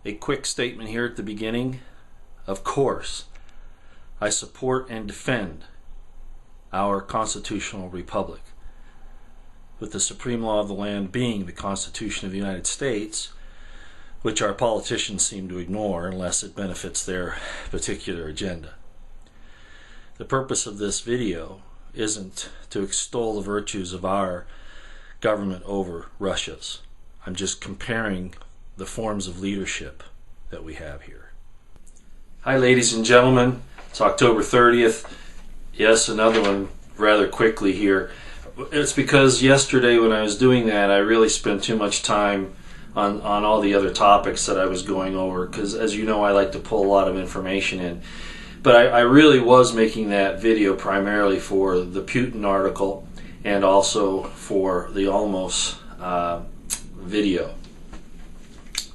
A quick statement here at the beginning. Of course, I support and defend our constitutional republic, with the supreme law of the land being the Constitution of the United States, which our politicians seem to ignore unless it benefits their particular agenda. The purpose of this video isn't to extol the virtues of our government over Russia's. I'm just comparing the forms of leadership that we have here. Hi ladies and gentlemen, it's October 30th. Yes, another one rather quickly here. It's because yesterday when I was doing that, I really spent too much time on all the other topics that I was going over, because as you know, I like to pull a lot of information in. But I really was making that video primarily for the Putin article and also for the Almost video.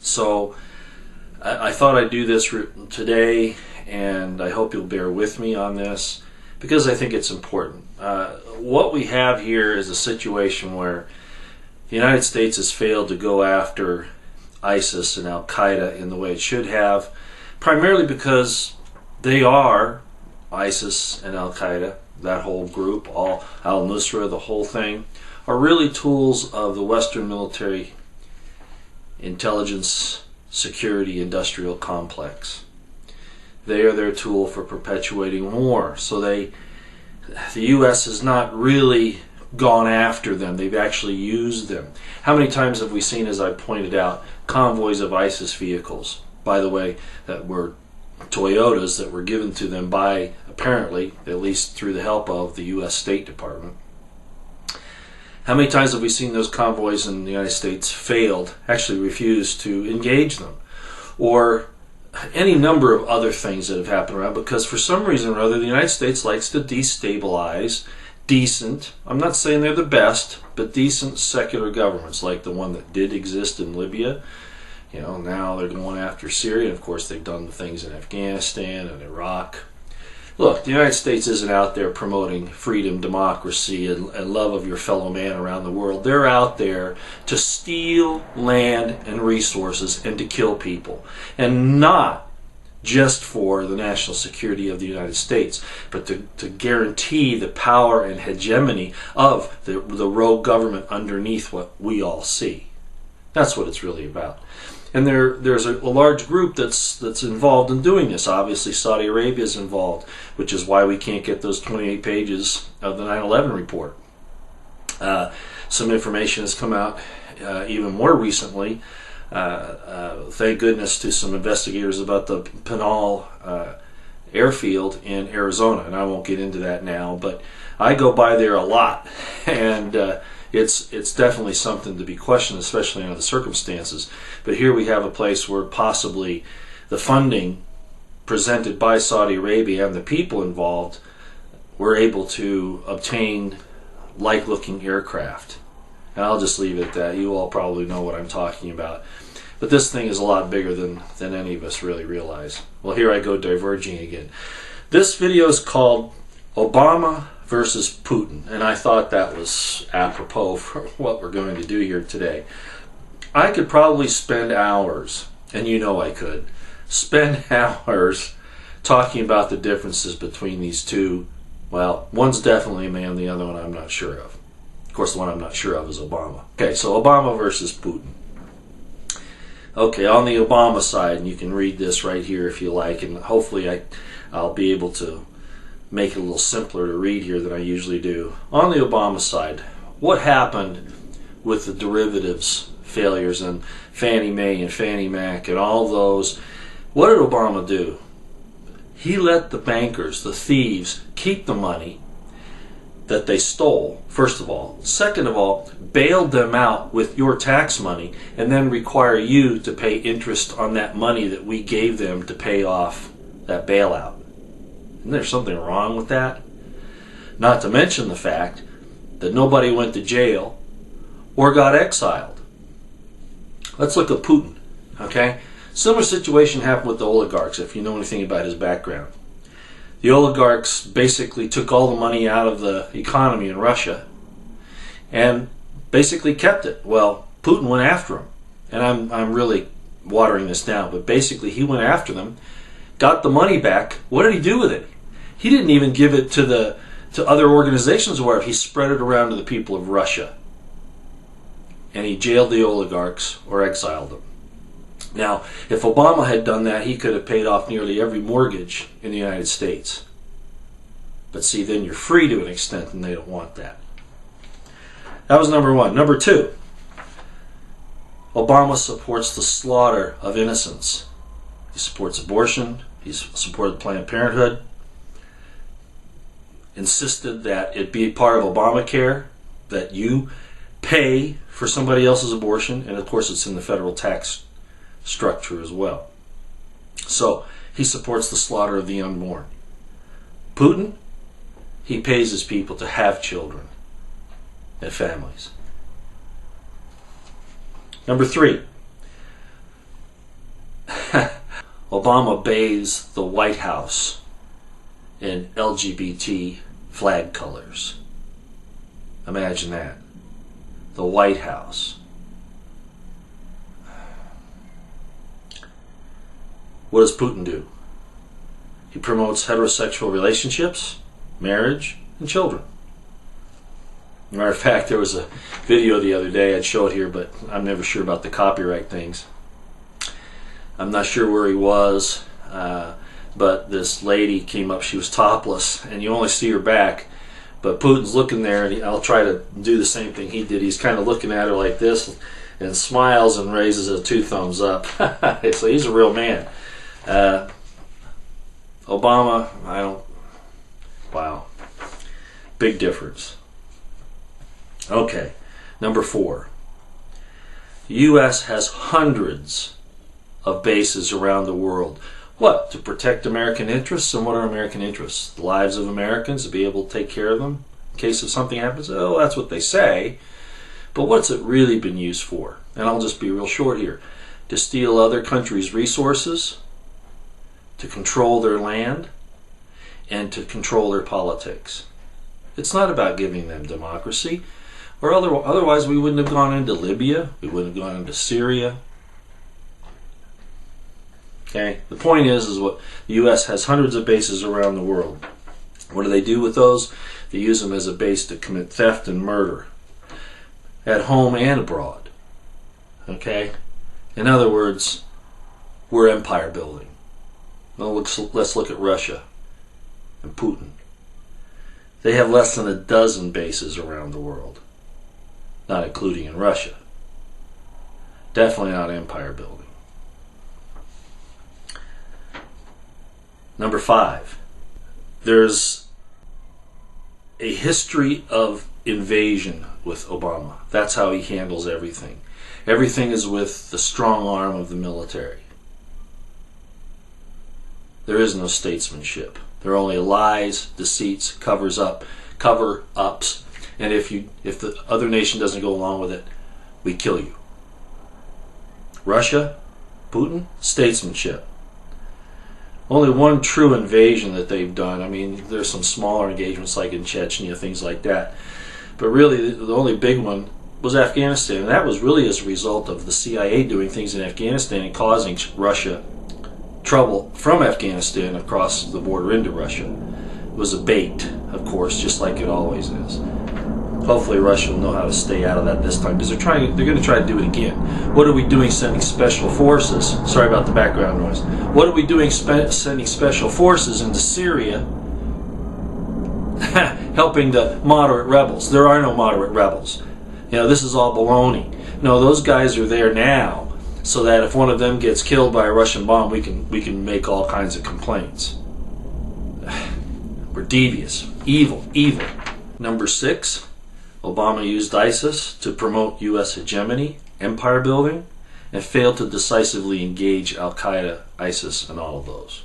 So I thought I'd do this today, and I hope you'll bear with me on this because I think it's important. What we have here is a situation where the United States has failed to go after ISIS and Al-Qaeda in the way it should have, primarily because they are, ISIS and Al-Qaeda, that whole group, all al-Nusra, the whole thing, are really tools of the Western military intelligence security industrial complex. They are their tool for perpetuating war. So the U.S. has not really gone after them. They've actually used them. How many times have we seen, as I pointed out, convoys of ISIS vehicles, by the way, that were Toyotas that were given to them by, apparently, at least through the help of the U.S. State Department. How many times have we seen those convoys in the United States failed, actually refused to engage them? Or any number of other things that have happened around, because for some reason or other the United States likes to destabilize decent, I'm not saying they're the best, but decent secular governments like the one that did exist in Libya. You know, now they're going after Syria, and of course they've done the things in Afghanistan and Iraq. Look, the United States isn't out there promoting freedom, democracy, and love of your fellow man around the world. They're out there to steal land and resources and to kill people. And not just for the national security of the United States, but to guarantee the power and hegemony of the rogue government underneath what we all see. That's what it's really about. And there's a large group that's involved in doing this. Obviously, Saudi Arabia is involved, which is why we can't get those 28 pages of the 9/11 report. Some information has come out even more recently. Thank goodness to some investigators about the Pinal airfield in Arizona, and I won't get into that now. But I go by there a lot, and it's definitely something to be questioned, especially under the circumstances. But here we have a place where possibly the funding presented by Saudi Arabia and the people involved were able to obtain like-looking aircraft. And I'll just leave it at that. You all probably know what I'm talking about. But this thing is a lot bigger than any of us really realize. Well, here I go diverging again. This video is called Obama versus Putin, and I thought that was apropos for what we're going to do here today. I could probably spend hours, and you know I could, spend hours talking about the differences between these two. Well, one's definitely a man, the other one I'm not sure of. Of course, the one I'm not sure of is Obama. Okay, so Obama versus Putin. Okay, on the Obama side, and you can read this right here if you like, and hopefully I'll be able to make it a little simpler to read here than I usually do. On the Obama side, what happened with the derivatives failures and Fannie Mae and Fannie Mac and all those? What did Obama do? He let the bankers, the thieves, keep the money that they stole, first of all. Second of all, bailed them out with your tax money and then require you to pay interest on that money that we gave them to pay off that bailout. Isn't there something wrong with that? Not to mention the fact that nobody went to jail or got exiled. Let's look at Putin, okay? Similar situation happened with the oligarchs, if you know anything about his background. The oligarchs basically took all the money out of the economy in Russia and basically kept it. Well, Putin went after him. And I'm really watering this down, but basically he went after them, got the money back. What did he do with it? He didn't even give it to other organizations or whatever. He spread it around to the people of Russia. And he jailed the oligarchs or exiled them. Now, if Obama had done that, he could have paid off nearly every mortgage in the United States. But see, then you're free to an extent, and they don't want that. That was number one. Number two, Obama supports the slaughter of innocents. He supports abortion. He's supported Planned Parenthood. Insisted that it be part of Obamacare, that you pay for somebody else's abortion, and of course it's in the federal tax structure as well. So he supports the slaughter of the unborn. Putin, he pays his people to have children and families. Number three, Obama bathes the White House in LGBT flag colors. Imagine that. The White House. What does Putin do? He promotes heterosexual relationships, marriage, and children. Matter of fact, there was a video the other day, I'd show it here, but I'm never sure about the copyright things. I'm not sure where he was, but this lady came up, she was topless, and you only see her back, but Putin's looking there, and I'll try to do the same thing he did. He's kind of looking at her like this, and smiles and raises a 2 thumbs up. So he's a real man. Obama, wow. Big difference. Okay, number 4. The U.S. has hundreds of bases around the world. What? To protect American interests? And what are American interests? The lives of Americans, to be able to take care of them in case if something happens? Oh, that's what they say. But what's it really been used for? And I'll just be real short here. To steal other countries' resources, to control their land, and to control their politics. It's not about giving them democracy, or otherwise we wouldn't have gone into Libya, we wouldn't have gone into Syria. Okay, the point is what the U.S. has hundreds of bases around the world. What do they do with those? They use them as a base to commit theft and murder, at home and abroad. Okay, in other words, we're empire building. Now let's look at Russia and Putin. They have less than a dozen bases around the world, not including in Russia. Definitely not empire building. Number 5, there's a history of invasion with Obama. That's how he handles everything. Everything is with the strong arm of the military. There is no statesmanship. There are only lies, deceits, cover-ups, and if the other nation doesn't go along with it, we kill you. Russia, Putin, statesmanship. Only one true invasion that they've done. I mean, there's some smaller engagements like in Chechnya, things like that. But really, the only big one was Afghanistan. And that was really as a result of the CIA doing things in Afghanistan and causing Russia trouble from Afghanistan across the border into Russia. It was a bait, of course, just like it always is. Hopefully Russia will know how to stay out of that this time, because they're going to try to do it again. What are we doing sending special forces? Sorry about the background noise. What are we doing sending special forces into Syria helping the moderate rebels? There are no moderate rebels. You know, this is all baloney. No, those guys are there now so that if one of them gets killed by a Russian bomb, we can make all kinds of complaints. We're devious, evil. Number 6, Obama used ISIS to promote U.S. hegemony, empire building, and failed to decisively engage Al-Qaeda, ISIS, and all of those.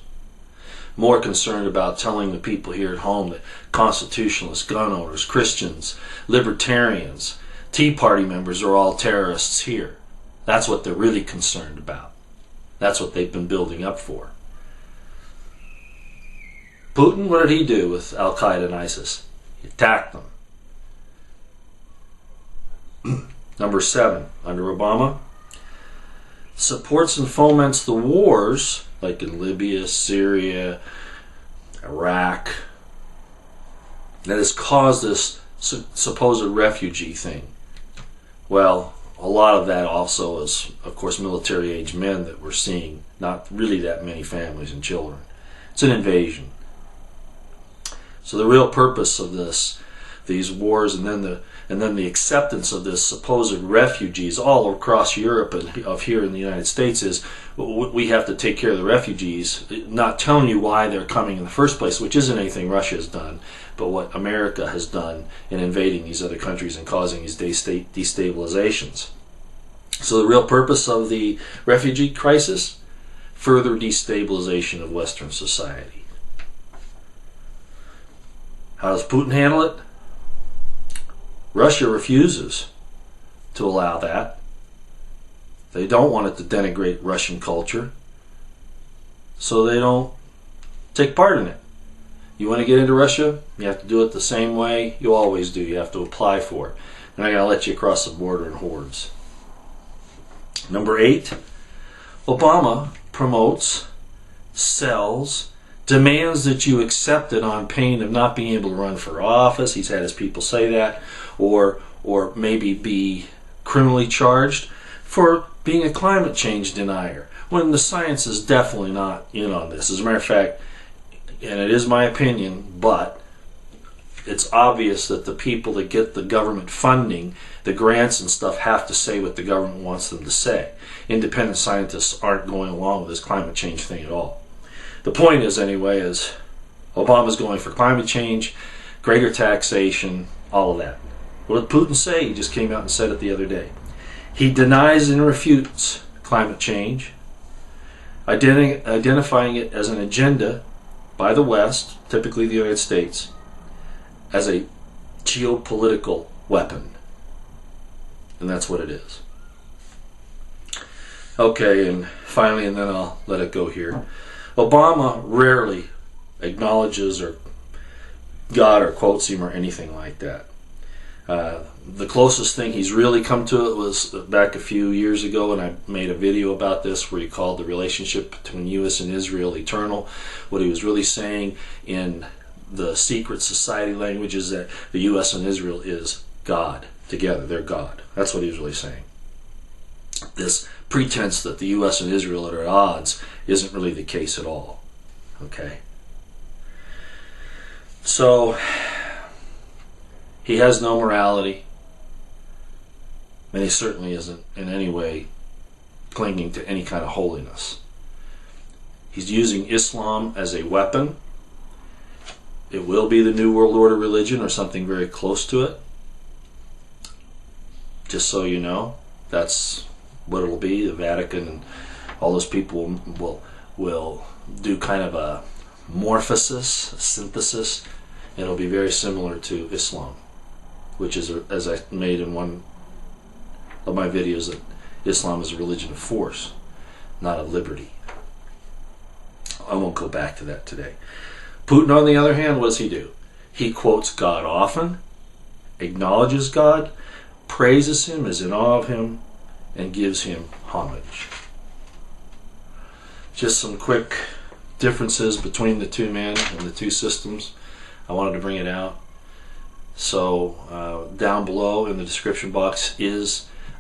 More concerned about telling the people here at home that constitutionalists, gun owners, Christians, libertarians, Tea Party members are all terrorists here. That's what they're really concerned about. That's what they've been building up for. Putin, what did he do with Al-Qaeda and ISIS? He attacked them. Number 7, under Obama, supports and foments the wars, like in Libya, Syria, Iraq, that has caused this supposed refugee thing. Well, a lot of that also is, of course, military-age men that we're seeing, not really that many families and children. It's an invasion. So the real purpose of these wars, and then the acceptance of this supposed refugees all across Europe and of here in the United States, is we have to take care of the refugees, not telling you why they're coming in the first place, which isn't anything Russia has done, but what America has done in invading these other countries and causing these destabilizations. So the real purpose of the refugee crisis? Further destabilization of Western society. How does Putin handle it? Russia refuses to allow that. They don't want it to denigrate Russian culture, so they don't take part in it. You want to get into Russia? You have to do it the same way you always do. You have to apply for it. They're not going to let you cross the border in hordes. Number 8, Obama promotes, sells, demands that you accept it on pain of not being able to run for office. He's had his people say that, or maybe be criminally charged for being a climate change denier, when the science is definitely not in on this. As a matter of fact, and it is my opinion, but it's obvious that the people that get the government funding, the grants and stuff, have to say what the government wants them to say. Independent scientists aren't going along with this climate change thing at all. The point is, anyway, is Obama's going for climate change, greater taxation, all of that. What did Putin say? He just came out and said it the other day. He denies and refutes climate change, identifying it as an agenda by the West, typically the United States, as a geopolitical weapon. And that's what it is. Okay, and finally, and then I'll let it go here. Obama rarely acknowledges or God or quotes him or anything like that. The closest thing he's really come to it was back a few years ago, and I made a video about this where he called the relationship between U.S. and Israel eternal. What he was really saying in the secret society language is that the U.S. and Israel is God together. They're God. That's what he was really saying. This pretense that the U.S. and Israel are at odds isn't really the case at all. Okay? So, he has no morality, and he certainly isn't in any way clinging to any kind of holiness. He's using Islam as a weapon. It will be the New World Order religion or something very close to it. Just so you know, that's what it'll be. The Vatican and all those people will do kind of a morphosis, a synthesis, and it'll be very similar to Islam, which is, as I made in one of my videos, that Islam is a religion of force, not of liberty. I won't go back to that today. Putin, on the other hand, what does he do? He quotes God often, acknowledges God, praises him, is in awe of him, and gives him homage. Just some quick differences between the two men and the two systems. I wanted to bring it out. So down below in the description box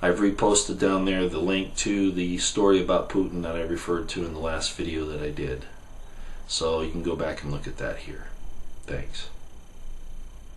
I've reposted down there the link to the story about Putin that I referred to in the last video that I did. So you can go back and look at that here. Thanks.